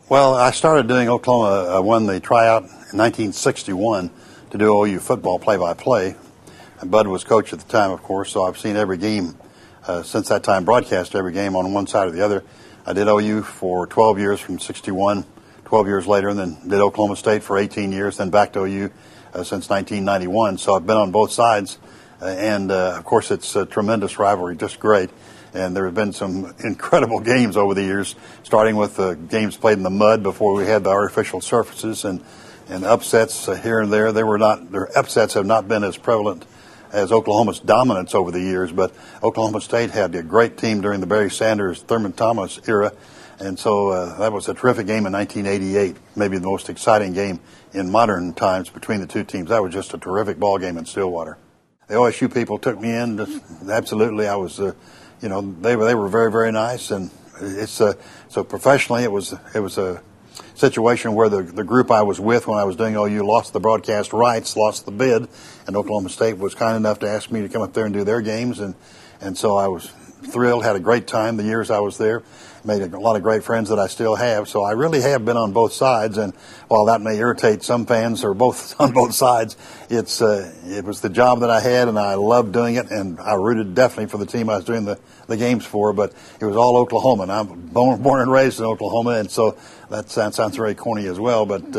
Well, I started doing Oklahoma won the tryout in 1961 to do OU football play-by-play. And Bud was coach at the time, of course, so I've seen every game since that time, broadcast every game on one side or the other. I did OU for 12 years from 61, 12 years later, and then did Oklahoma State for 18 years, then back to OU since 1991. So I've been on both sides, and of course it's a tremendous rivalry, just great. And there have been some incredible games over the years, starting with games played in the mud before we had the artificial surfaces, and upsets here and there. Their upsets have not been as prevalent as Oklahoma's dominance over the years, but Oklahoma State had a great team during the Barry Sanders, Thurman Thomas era, and so that was a terrific game in 1988, maybe the most exciting game in modern times between the two teams. That was just a terrific ball game in Stillwater. The OSU people took me in, absolutely. I was, they were very, very nice, and it's so professionally it was a situation where the group I was with when I was doing OU lost the broadcast rights, lost the bid, and Oklahoma State was kind enough to ask me to come up there and do their games, and so I was thrilled, had a great time the years I was there, made a lot of great friends that I still have. So I really have been on both sides, and while that may irritate some fans or both on both sides, it was the job that I had, and I loved doing it, and I rooted definitely for the team I was doing the games for, but it was all Oklahoma, and I'm born and raised in Oklahoma, and so that sounds very corny as well, but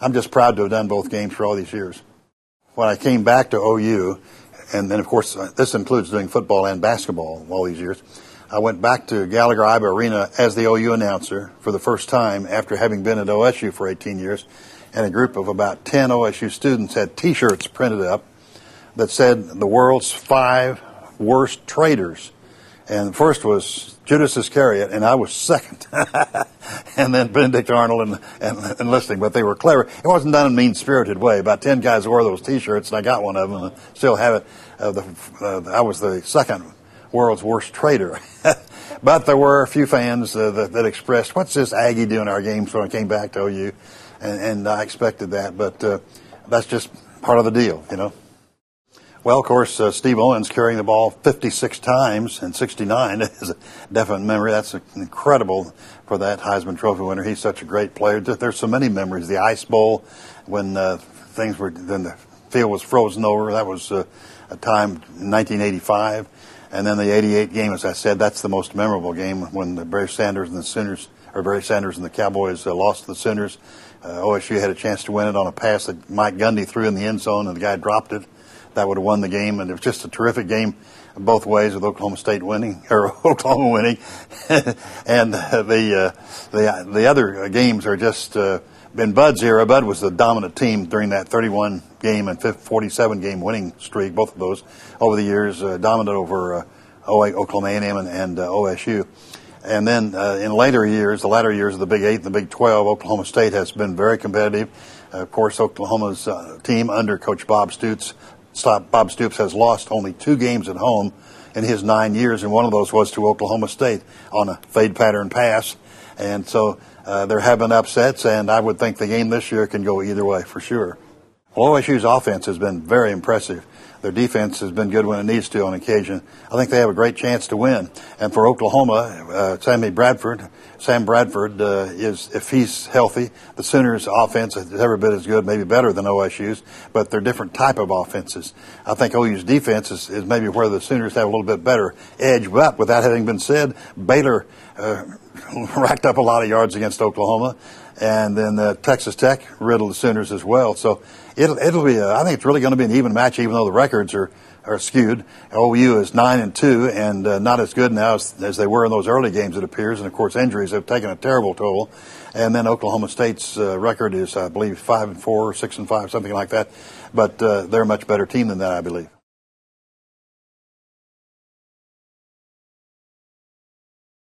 I'm just proud to have done both games for all these years. When I came back to OU, and then, of course, this includes doing football and basketball all these years, I went back to Gallagher-Iba Arena as the OU announcer for the first time after having been at OSU for 18 years, and a group of about 10 OSU students had T-shirts printed up that said the world's 5 worst traitors. And the first was Judas Iscariot, and I was second. And then Benedict Arnold and listening, but they were clever. It wasn't done in a mean-spirited way. About 10 guys wore those T-shirts, and I got one of them, and I still have it. I was the second world's worst traitor. But there were a few fans that expressed, what's this Aggie doing our games when I came back to OU? And I expected that, but that's just part of the deal, Well, of course, Steve Owens carrying the ball 56 times in 69 is a definite memory. That's incredible for that Heisman Trophy winner. He's such a great player. There's so many memories. The Ice Bowl, when then the field was frozen over. That was a time in 1985. And then the 88 game, as I said, that's the most memorable game when Barry Sanders and the Cowboys lost to the Sooners. OSU had a chance to win it on a pass that Mike Gundy threw in the end zone, and the guy dropped it. That would have won the game, and it was just a terrific game both ways, with Oklahoma winning. And the other games are just in Bud's era. Bud was the dominant team during that 31 game and 47 game winning streak. Both of those over the years, dominant over Oklahoma A&M and OSU. And then in later years, the latter years of the Big 8 and the Big 12, Oklahoma State has been very competitive. Of course, Oklahoma's team under Coach Bob Stoops has lost only 2 games at home in his 9 years, and one of those was to Oklahoma State on a fade pattern pass. And so there have been upsets, and I would think the game this year can go either way for sure. Well, OSU's offense has been very impressive. Their defense has been good when it needs to on occasion. I think they have a great chance to win. And for Oklahoma, Sam Bradford is, if he's healthy, the Sooners' offense is every bit as good, maybe better than OSU's, but they're different type of offenses. I think OU's defense is maybe where the Sooners have a little bit better edge. But with that having been said, Baylor racked up a lot of yards against Oklahoma, and then Texas Tech riddled the Sooners as well. So it'll be I think it's really going to be an even match, even though the records are skewed. OU is 9-2 and not as good now as they were in those early games, it appears. And of course, injuries have taken a terrible toll. And then Oklahoma State's record is, I believe, 5-4, 6-5, something like that. But they're a much better team than that, I believe.